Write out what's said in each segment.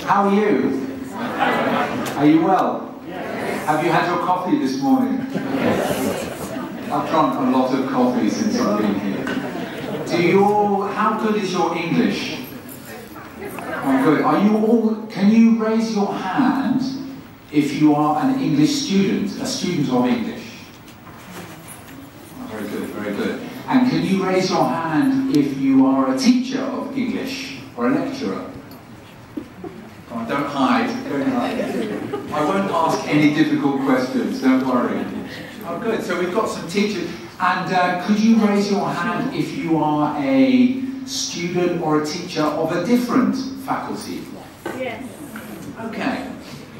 How are you? Are you well? Have you had your coffee this morning? I've drunk a lot of coffee since I've been here. How good is your English? Oh, good. Are you all, can you raise your hand if you are an English student, a student of English? Oh, very good, very good. And can you raise your hand if you are a teacher of English or a lecturer? Oh, don't hide, don't hide. I won't ask any difficult questions, don't worry. Oh, good. So we've got some teachers. And could you raise your hand if you are a student or a teacher of a different faculty? Yes. Okay.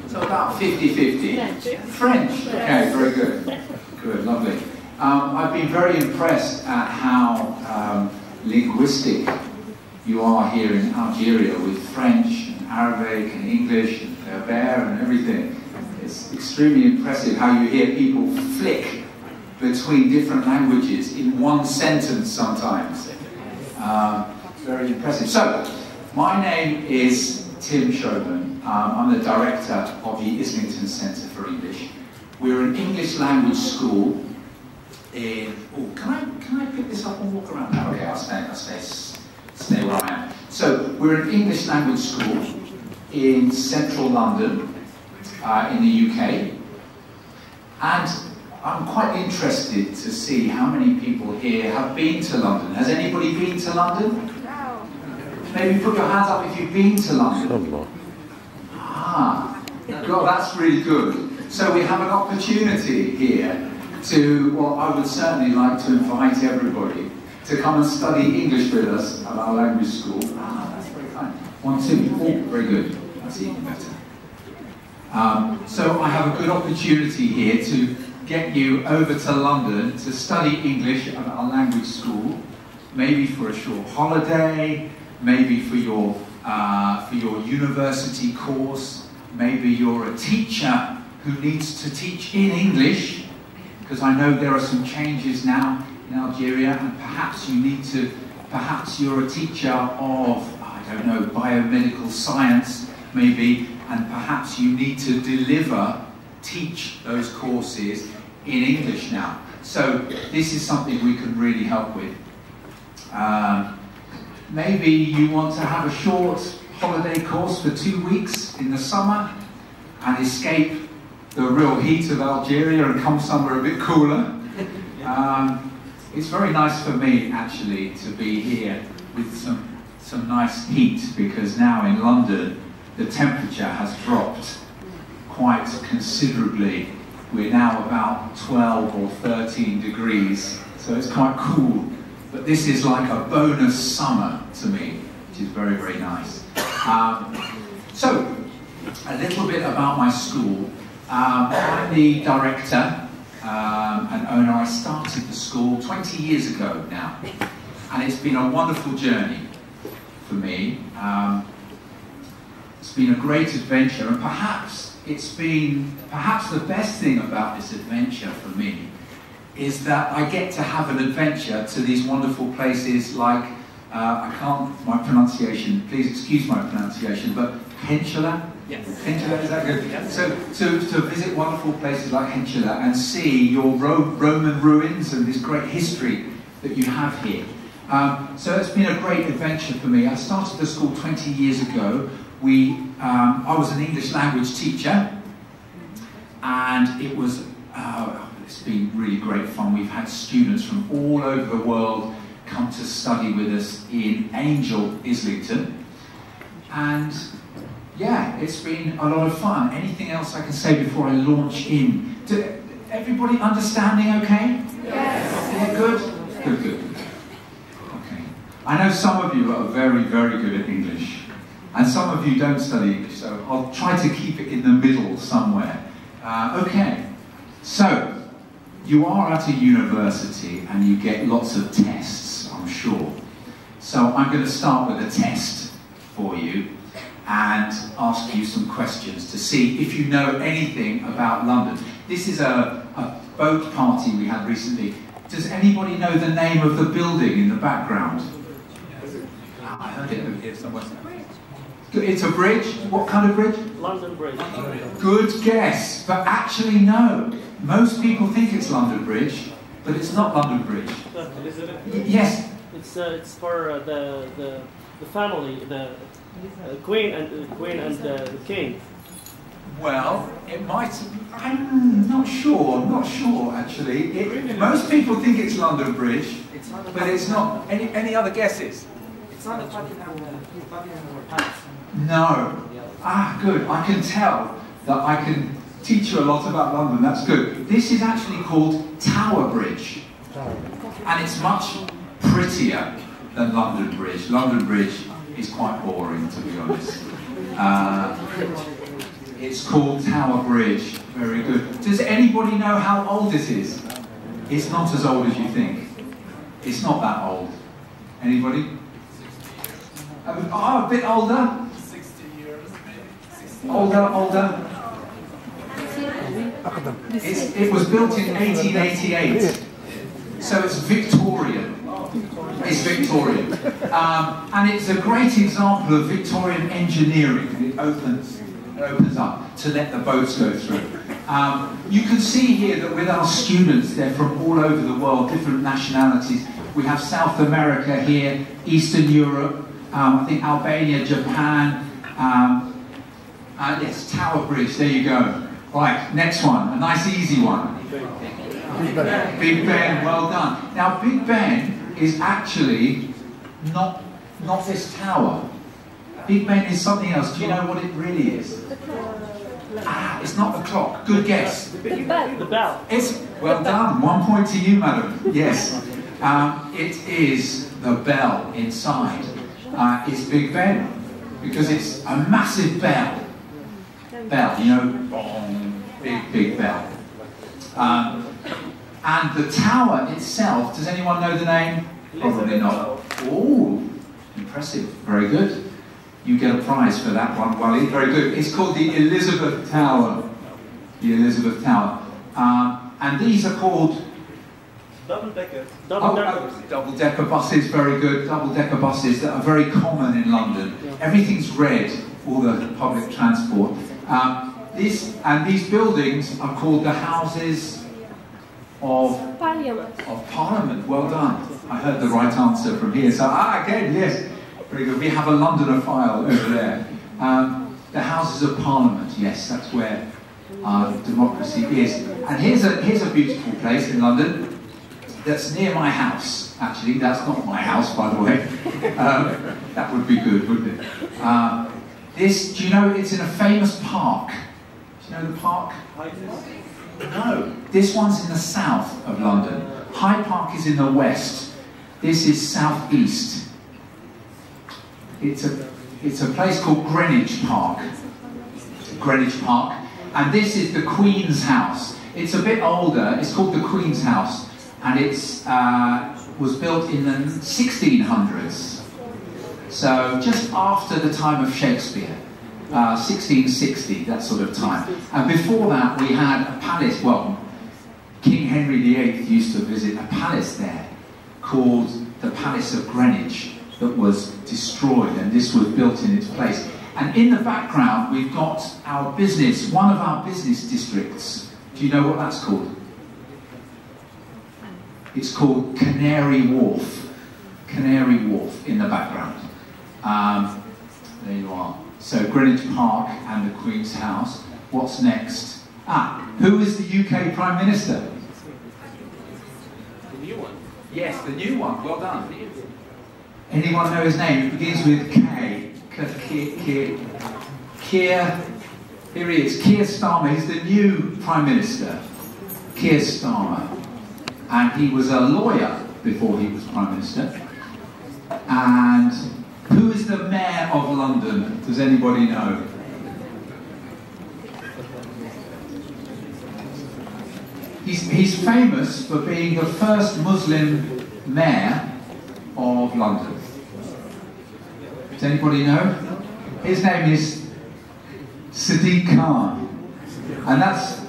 So about 50-50. French. Okay, very good. Good, lovely. I've been very impressed at how linguistic you are here in Algeria with French and Arabic and English and Berber and everything. It's extremely impressive how you hear people flick between different languages in one sentence sometimes. Very impressive. So, my name is Tim Shoben. I'm the director of the Islington Center for English. We're an English language school in... Oh, can I pick this up and walk around now? Okay, I'll stay where I am. So, we're an English language school in central London, in the UK. And I'm quite interested to see how many people here have been to London. Has anybody been to London? No. Maybe put your hands up if you've been to London. Ah, God, that's really good. So we have an opportunity here to, well, I would certainly like to invite everybody to come and study English with us at our language school. Ah, that's very kind. 1, 2, oh, very good. That's even better. So I have a good opportunity here to get you over to London to study English at our language school, maybe for a short holiday, maybe for your university course, maybe you're a teacher who needs to teach in English, because I know there are some changes now in Algeria, and perhaps you're a teacher of, I don't know, biomedical science, maybe, and perhaps you need to teach those courses in English now. So this is something we can really help with. Maybe you want to have a short holiday course for 2 weeks in the summer and escape the real heat of Algeria and come somewhere a bit cooler. It's very nice for me actually to be here with some nice heat, because now in London the temperature has dropped quite considerably. We're now about 12 or 13 degrees, so it's quite cool. But this is like a bonus summer to me, which is very, very nice. So, a little bit about my school. I'm the director and owner. I started the school 20 years ago now, and it's been a wonderful journey for me. It's been a great adventure, and perhaps the best thing about this adventure for me is that I get to have an adventure to these wonderful places like, my pronunciation, please excuse my pronunciation, but Henschela? Yes. Henschela, is that good? Yes. So to visit wonderful places like Henschela and see your Roman ruins and this great history that you have here. So it's been a great adventure for me. I started the school 20 years ago. I was an English language teacher, and it's been really great fun. We've had students from all over the world come to study with us in Islington, and yeah, it's been a lot of fun. Anything else I can say before I launch in? Everybody understanding okay? Yes. Yeah, good? Good. Okay. I know some of you are very, very good at English. And some of you don't study English, so I'll try to keep it in the middle somewhere. Okay, so you are at a university and you get lots of tests, I'm sure. So I'm going to start with a test for you and ask you some questions to see if you know anything about London. This is a boat party we had recently. Does anybody know the name of the building in the background? I heard it over here somewhere. It's a bridge. What kind of bridge? London Bridge. Good guess, but actually no. Most people think it's London Bridge, but it's not London Bridge. Yes. It's for the family, the queen and the king. Well, it might. I'm not sure. Not sure actually. Most people think it's London Bridge, but it's not. Any other guesses? It's not a Buckingham Palace. No. Ah, good. I can tell that I can teach you a lot about London. That's good. This is actually called Tower Bridge, and it's much prettier than London Bridge. London Bridge is quite boring, to be honest. It's called Tower Bridge. Very good. Does anybody know how old it is? It's not as old as you think. It's not that old. Anybody? Oh, a bit older? 60 years, maybe. 60. Older? It was built in 1888. So it's Victorian. It's Victorian. And it's a great example of Victorian engineering. It opens up to let the boats go through. You can see here that with our students, they're from all over the world, different nationalities. We have South America here, Eastern Europe, I think Albania, Japan. Yes, Tower Bridge, there you go. Right, next one, a nice easy one. Big Ben, well done. Now Big Ben is actually not this tower. Big Ben is something else. Do you know what it really is? Ah, it's not the clock. Good guess. The bell. It's well done. 1 point to you, madam. Yes. It is the bell inside. It's Big Ben because it's a massive bell. Bell, you know, bong, big bell. And the tower itself. Does anyone know the name? Probably not. Oh, impressive. Very good. You get a prize for that one, Wally. Very good. It's called the Elizabeth Tower. The Elizabeth Tower. And these are called... Double-decker. Double-decker buses, very good. Double-decker buses that are very common in London. Everything's red, all the public transport. These buildings are called the Houses of Parliament. Well done. I heard the right answer from here. So, again, yes. Very good. We have a Londonophile over there. The Houses of Parliament, yes, that's where democracy is. And here's a beautiful place in London that's near my house. Actually, that's not my house, by the way. That would be good, wouldn't it? Do you know, it's in a famous park. Do you know the park? No. This one's in the south of London. Hyde Park is in the west. This is southeast. It's a place called Greenwich Park. Greenwich Park. And this is the Queen's House. It's a bit older. It's called the Queen's House. And it was built in the 1600s. So just after the time of Shakespeare. 1660, that sort of time. And before that we had a palace. Well, King Henry VIII used to visit a palace there called the Palace of Greenwich, that was destroyed, and this was built in its place. And in the background we've got our business, one of our business districts. Do you know what that's called? It's called Canary Wharf. Canary Wharf in the background. There you are. So Greenwich Park and the Queen's House. What's next? Who is the UK Prime Minister? The new one. Yes, the new one. Well done. Anyone know his name? It begins with K. Keir. Here he is. Keir Starmer. He's the new Prime Minister. Keir Starmer. And he was a lawyer before he was Prime Minister. And who is the Mayor of London? Does anybody know? He's famous for being the first Muslim Mayor of London. Does anybody know? His name is Sadiq Khan. And that's...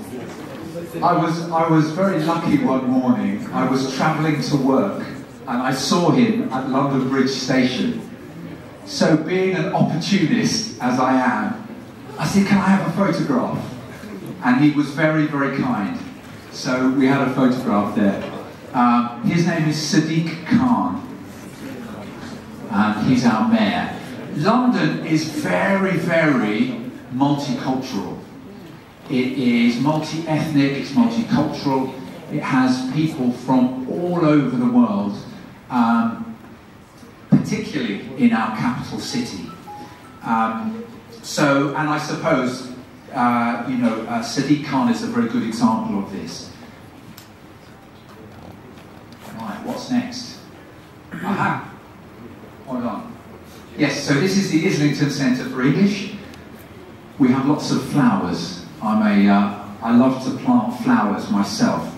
I was very lucky one morning. I was travelling to work and I saw him at London Bridge Station. So being an opportunist, as I am, I said, can I have a photograph? And he was very, very kind. So we had a photograph there. His name is Sadiq Khan. He's our mayor. London is very, very multicultural. It is multi-ethnic, it's multicultural. It has people from all over the world, particularly in our capital city. And I suppose, Sadiq Khan is a very good example of this. Right, what's next? Aha, hold on. Yes, so this is the Islington Center for English. We have lots of flowers. I love to plant flowers myself,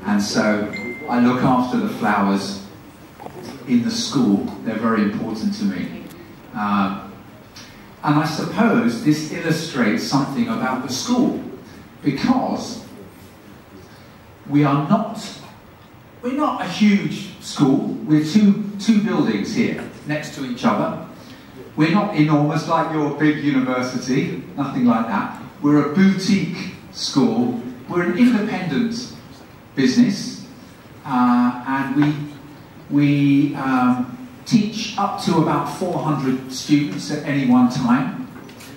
and so I look after the flowers in the school. They're very important to me. And I suppose this illustrates something about the school, because we're not a huge school. We're two buildings here next to each other. We're not enormous like your big university, nothing like that. We're a boutique school. We're an independent business, and we teach up to about 400 students at any one time.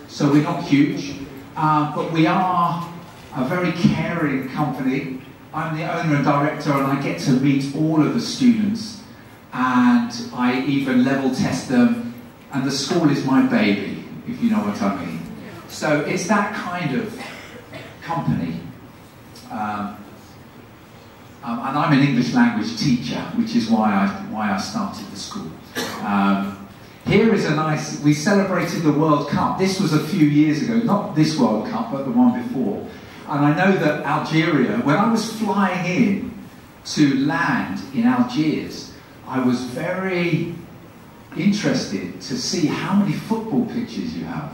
So we're not huge, but we are a very caring company. I'm the owner and director, and I get to meet all of the students, and I even level test them, and the school is my baby, if you know what I mean. So it's that kind of company. And I'm an English language teacher, which is why I started the school. Here is a nice, we celebrated the World Cup. This was a few years ago, not this World Cup, but the one before. And I know that Algeria, when I was flying in to land in Algiers, I was very interested to see how many football pitches you have.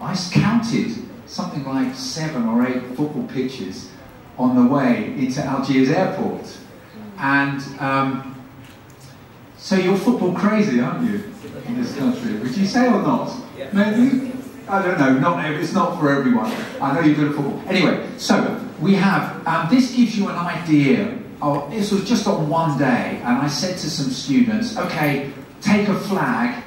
I counted something like 7 or 8 football pitches on the way into Algiers airport. And so you're football crazy, aren't you, in this country? Would you say or not? Yeah. Maybe? I don't know, it's not for everyone. I know you're good at football. Anyway, so we have, this gives you an idea. This was just on one day, and I said to some students, okay, take a flag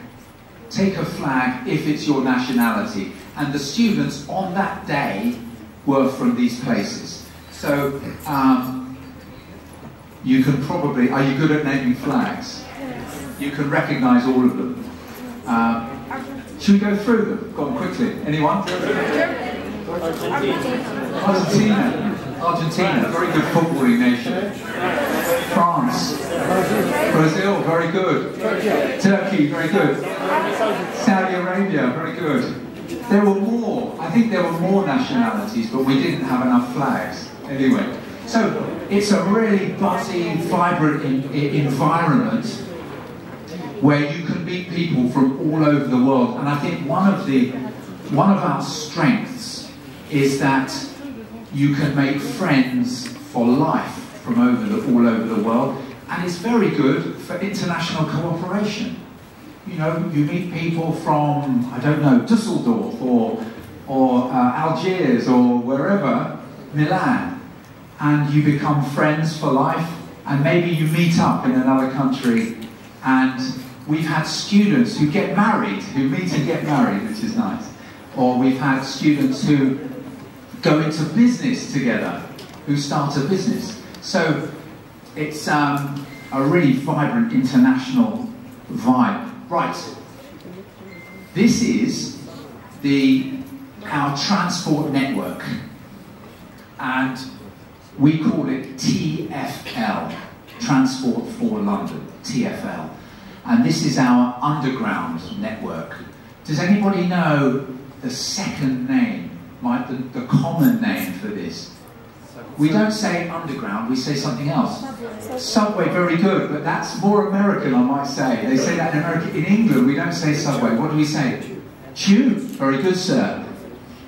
if it's your nationality. And the students on that day were from these places. So, you can probably, are you good at naming flags? You can recognize all of them. Should we go through them? Go on quickly. Anyone? Argentina, very good footballing nation. France. Brazil, very good. Turkey, very good. Saudi Arabia, very good. There were more, I think there were more nationalities, but we didn't have enough flags. Anyway, so it's a really buzzy, vibrant environment where you can meet people from all over the world. And I think one of our strengths is that you can make friends for life from all over the world, and it's very good for international cooperation. You know, you meet people from, I don't know, Dusseldorf or Algiers or wherever, Milan, and you become friends for life, and maybe you meet up in another country, and we've had students who get married, who meet and get married, which is nice. Or we've had students who go into business together, who start a business. So it's a really vibrant international vibe. Right, this is our transport network, and we call it TFL, Transport for London, TFL. And this is our underground network. Does anybody know the second name, the common name for this? We don't say underground, we say something else. Subway, very good, but that's more American, I might say. They say that in America. In England, we don't say subway. What do we say? Tube. Very good, sir.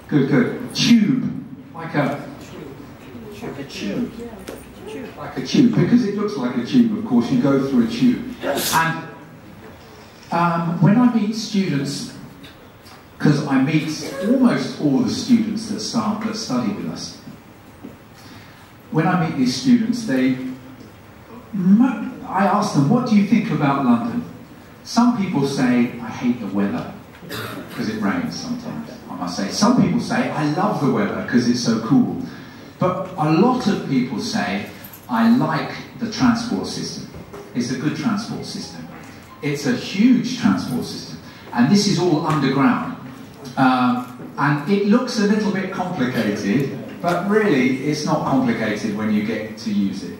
Good, good. Tube. Like a tube. Like a tube. Because it looks like a tube, of course, you go through a tube. And When I meet students, because I meet almost all the students that study with us, when I meet these students, I ask them, what do you think about London? Some people say, I hate the weather, because it rains sometimes, I must say. Some people say, I love the weather, because it's so cool. But a lot of people say, I like the transport system. It's a good transport system. It's a huge transport system. And this is all underground. And it looks a little bit complicated, but really it's not complicated when you get to use it.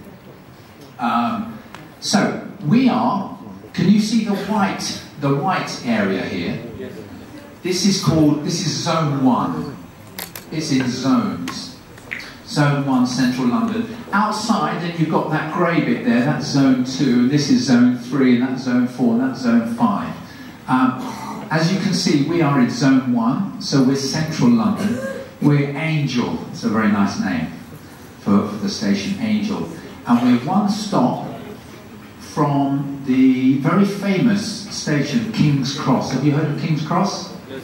So we are, can you see the white area here? This is zone 1. It's in zones. Zone 1, central London. Outside, then you've got that grey bit there, that's zone 2, and this is zone 3, and that's zone 4, and that's zone 5. As you can see, we are in zone 1, so we're central London. We're Angel, it's a very nice name for the station, Angel. And we're one stop from the very famous station, King's Cross. Have you heard of King's Cross? Yes.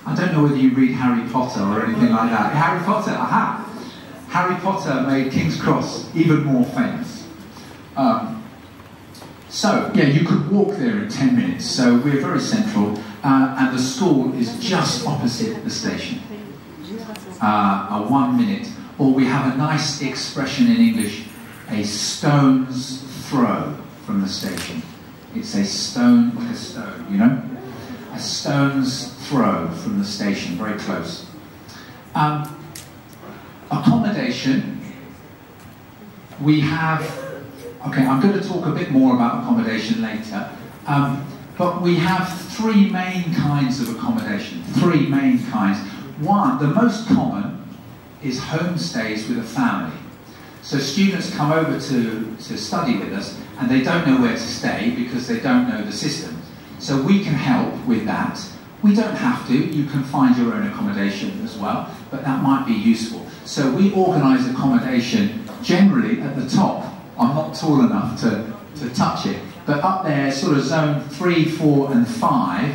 I don't know whether you read Harry Potter or anything like that. Harry Potter, aha! Harry Potter made King's Cross even more famous. So, yeah, you could walk there in 10 minutes, so we're very central, and the school is just opposite the station. A 1 minute, or we have a nice expression in English, a stone's throw from the station. It's a stone, like a stone, you know? A stone's throw from the station, very close. Accommodation, we have, okay, I'm going to talk a bit more about accommodation later, but we have 3 main kinds of accommodation, 3 main kinds. One, the most common, is homestays with a family. So students come over to study with us and they don't know where to stay because they don't know the system. So we can help with that. We don't have to, you can find your own accommodation as well, but that might be useful. So we organise accommodation generally at the top. I'm not tall enough to touch it, but up there, sort of zone 3, 4 and 5,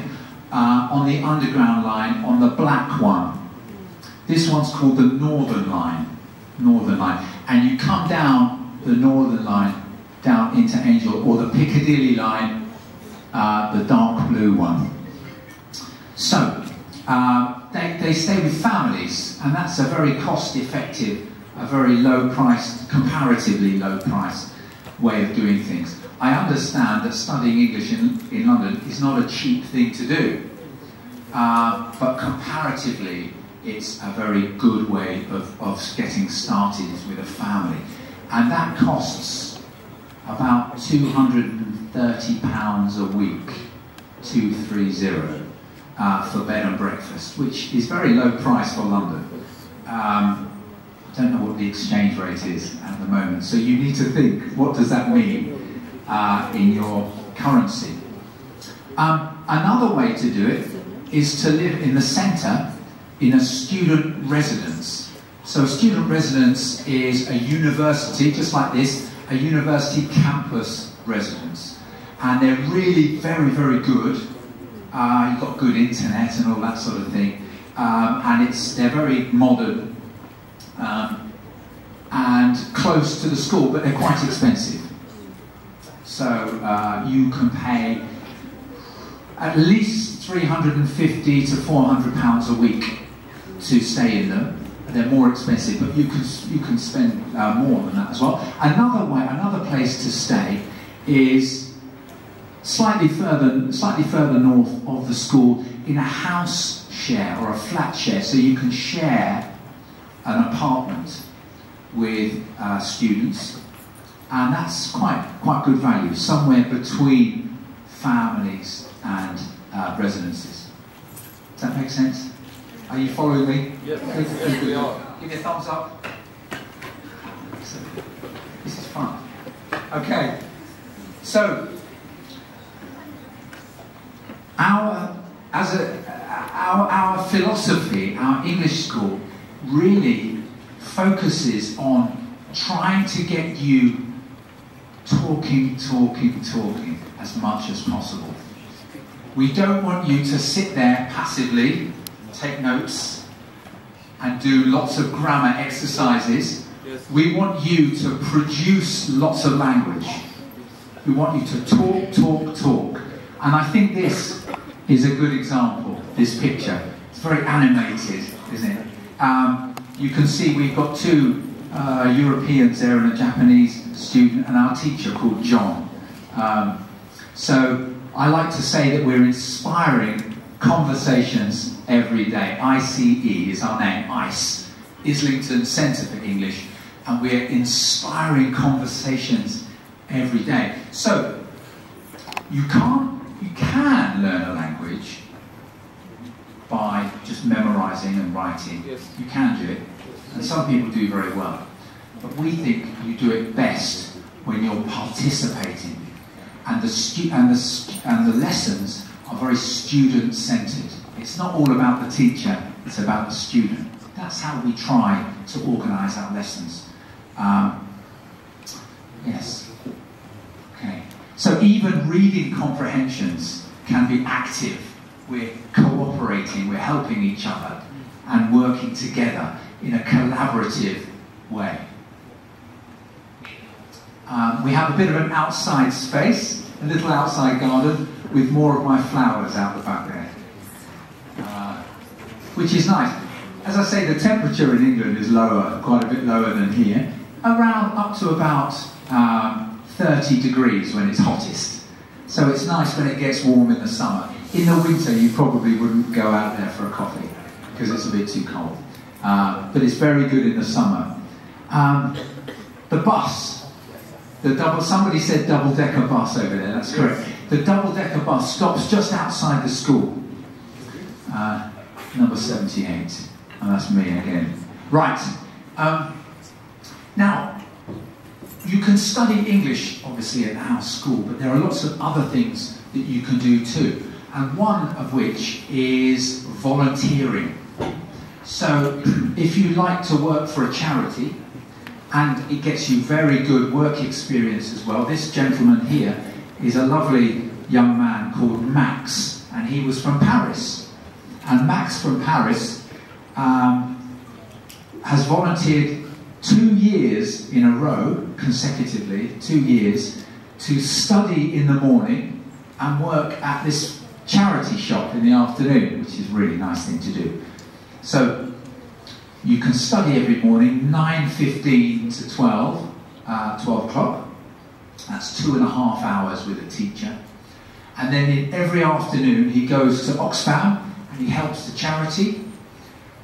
on the underground line, on the black one. This one's called the Northern Line. Northern Line. And you come down the Northern Line, down into Angel, or the Piccadilly Line, the dark blue one. So, they stay with families, and that's a very cost-effective, a very low-priced, comparatively low-priced way of doing things. I understand that studying English in London is not a cheap thing to do, but comparatively, it's a very good way of getting started with a family. And that costs about £230 a week, 230, for bed and breakfast, which is very low price for London. I don't know what the exchange rate is at the moment, so you need to think, what does that mean in your currency? Another way to do it is to live in the centre in a student residence. So a student residence is a university, just like this, a university campus residence. And they're really very, very good. You've got good internet and all that sort of thing. And they're very modern and close to the school, but they're quite expensive. So you can pay at least £350 to £400 a week to stay in them. They're more expensive, but you can spend more than that as well. Another place to stay is slightly further north of the school in a house share or a flat share, so you can share an apartment with students, and that's quite good value, somewhere between families and residences. Does that make sense? Are you following me? Yes, Good. we are. Give me a thumbs up. This is fun. Okay, so our philosophy, our English school, really focuses on trying to get you talking as much as possible. We don't want you to sit there passively, take notes, and do lots of grammar exercises. We want you to produce lots of language. We want you to talk, talk, talk. And I think this is a good example, this picture. It's very animated, isn't it? You can see we've got two Europeans there and a Japanese student and our teacher called John. So I like to say that we're inspiring conversations every day. ICE is our name, ICE, Islington Center for English. And we're inspiring conversations every day. So you can learn a language by just memorizing and writing. Yes. You can do it, and some people do very well. But we think you do it best when you're participating, and the lessons are very student-centered. It's not all about the teacher; it's about the student. That's how we try to organise our lessons. Yes. Okay. So even reading comprehensions can be active. We're cooperating, we're helping each other and working together in a collaborative way. We have a bit of an outside space, a little outside garden with more of my flowers out the back there, which is nice. As I say, the temperature in England is lower, quite a bit lower than here, around up to about 30 degrees when it's hottest. So it's nice when it gets warm in the summer. In the winter, you probably wouldn't go out there for a coffee because it's a bit too cold. But it's very good in the summer. The bus, somebody said double-decker bus over there, that's correct. The double-decker bus stops just outside the school. Number 78, and that's me again. Right, now, you can study English, obviously, at our school, but there are lots of other things that you can do too. And one of which is volunteering. So, if you like to work for a charity, and it gets you very good work experience as well, this gentleman here is a lovely young man called Max, and he was from Paris. And Max from Paris has volunteered 2 years in a row, consecutively, 2 years, to study in the morning and work at this charity shop in the afternoon, which is a really nice thing to do. So you can study every morning, 9:15 to 12 o'clock. That's 2.5 hours with a teacher. And then every afternoon he goes to Oxfam and he helps the charity,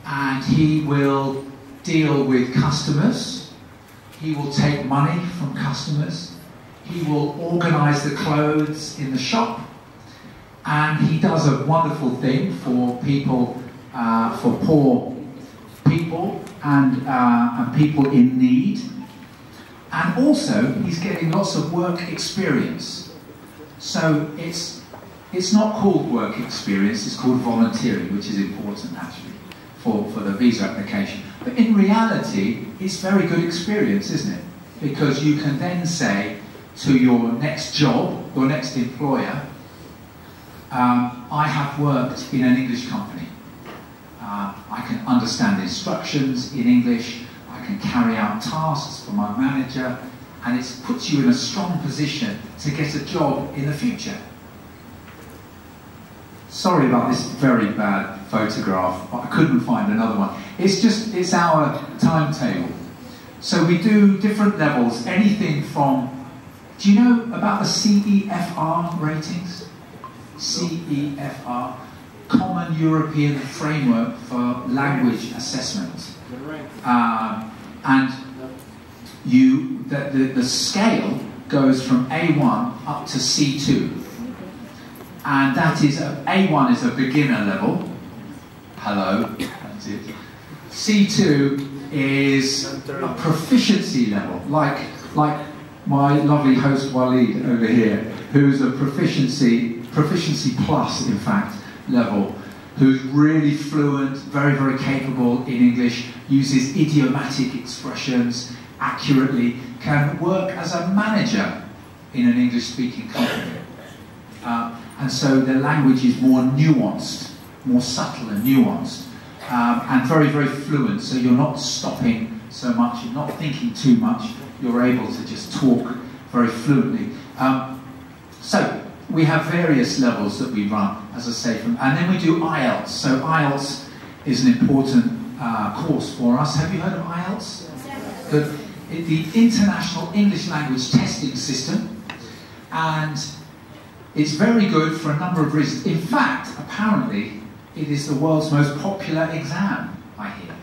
and he will deal with customers, he will take money from customers, he will organise the clothes in the shop, and he does a wonderful thing for people, for poor people and people in need. And also, he's getting lots of work experience. So it's not called work experience, it's called volunteering, which is important actually for the visa application. But in reality, it's very good experience, isn't it? Because you can then say to your next job, your next employer, I have worked in an English company. I can understand instructions in English, I can carry out tasks for my manager, and it puts you in a strong position to get a job in the future. Sorry about this very bad photograph, but I couldn't find another one. It's our timetable. So we do different levels, anything from, do you know about the CEFR ratings? CEFR, Common European Framework for Language Assessment. And the scale goes from A1 up to C2. And that is, A1 is a beginner level. Hello, that's it. C2 is a proficiency level, like my lovely host Walid over here, who's a proficiency plus, in fact, level, who's really fluent, very, very capable in English, uses idiomatic expressions accurately, can work as a manager in an English-speaking company. and so the language is more nuanced, more subtle and nuanced, and very, very fluent, so you're not stopping so much, you're not thinking too much, you're able to just talk very fluently. So we have various levels that we run, as I say, and then we do IELTS. So IELTS is an important course for us. Have you heard of IELTS? Good. The International English Language Testing System, and it's very good for a number of reasons. In fact, apparently, it is the world's most popular exam, I hear.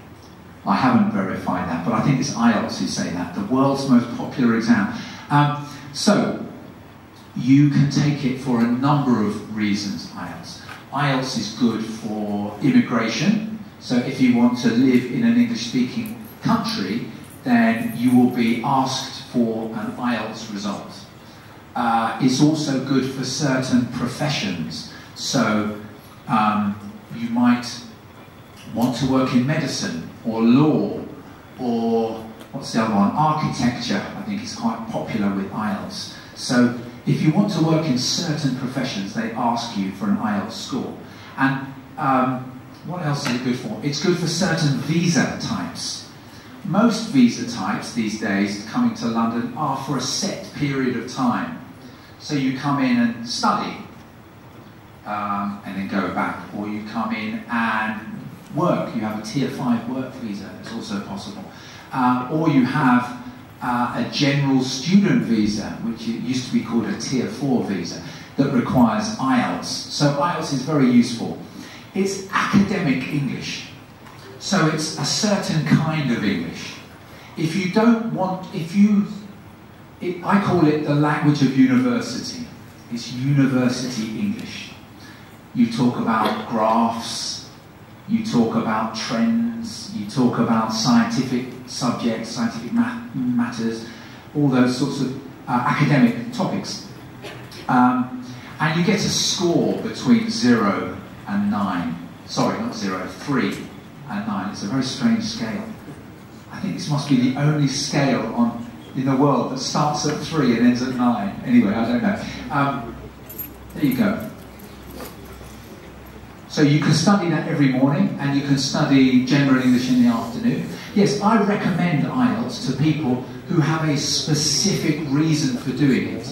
I haven't verified that, but I think it's IELTS who say that, the world's most popular exam. So, you can take it for a number of reasons, IELTS. IELTS is good for immigration, so if you want to live in an English-speaking country, then you will be asked for an IELTS result. It's also good for certain professions, so you might want to work in medicine, or law, or what's the other one? Architecture, I think is quite popular with IELTS. So if you want to work in certain professions, they ask you for an IELTS score. And what else is it good for? It's good for certain visa types. Most visa types these days coming to London are for a set period of time. So you come in and study, and then go back, or you come in and work. You have a Tier 5 work visa, it's also possible. Or you have a general student visa, which used to be called a Tier 4 visa, that requires IELTS. So IELTS is very useful. It's academic English, so it's a certain kind of English. If you don't want, I call it the language of university. It's university English. You talk about graphs, you talk about trends, you talk about scientific subjects, scientific matters, all those sorts of academic topics. And you get a score between 0 and 9. Sorry, not 0, 3 and 9. It's a very strange scale. I think this must be the only scale in the world that starts at 3 and ends at 9. Anyway, I don't know. There you go. So you can study that every morning, and you can study general English in the afternoon. Yes, I recommend IELTS to people who have a specific reason for doing it.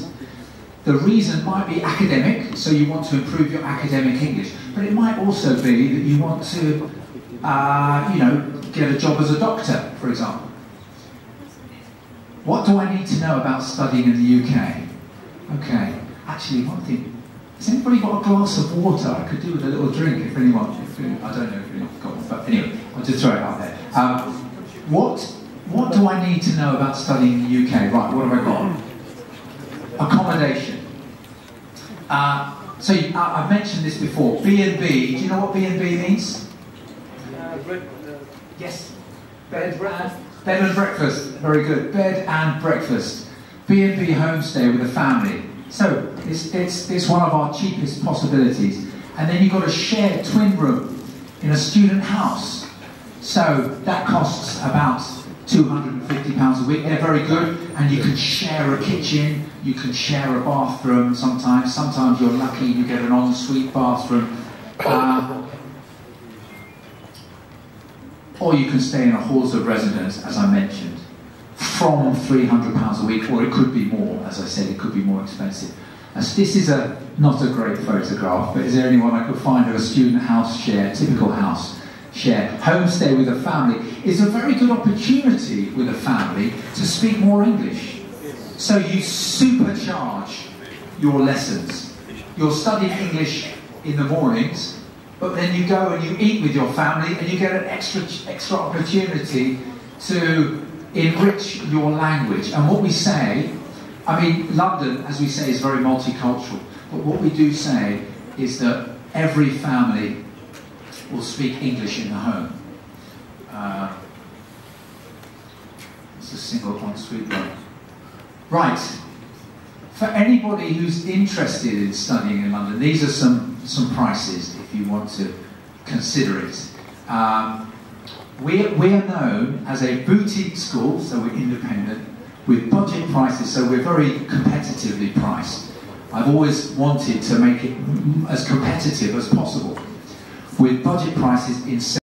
The reason might be academic, so you want to improve your academic English, but it might also be that you want to, get a job as a doctor, for example. What do I need to know about studying in the UK? Okay, actually, one thing. Has anybody got a glass of water? I could do with a little drink if anyone. I don't know if anyone's got one, but anyway, I'll just throw it out there. What do I need to know about studying in the UK? Right, what have I got? Accommodation. So I've mentioned this before. B&B. Do you know what B&B means? Yes. Bed and breakfast. Very good. Bed and breakfast. B&B homestay with a family. So it's one of our cheapest possibilities. And then you've got a shared twin room in a student house. So that costs about £250 a week. They're very good, and you can share a kitchen, you can share a bathroom sometimes. Sometimes you're lucky you get an ensuite bathroom. Or you can stay in a halls of residence, as I mentioned, from £300 a week, or it could be more. As I said, it could be more expensive. As this is not a great photograph, but is there anyone I could find of a student house share, typical house share? Homestay with a family is a very good opportunity with a family to speak more English. So you supercharge your lessons. You're studying English in the mornings, but then you go and you eat with your family and you get an extra opportunity to enrich your language. And what we say, I mean, London, as we say, is very multicultural, but what we do say is that every family will speak English in the home. It's a single ensuite room. Right. For anybody who's interested in studying in London, these are some prices if you want to consider it. We're known as a boutique school, so we're independent, with budget prices, so we're very competitively priced. I've always wanted to make it as competitive as possible, with budget prices in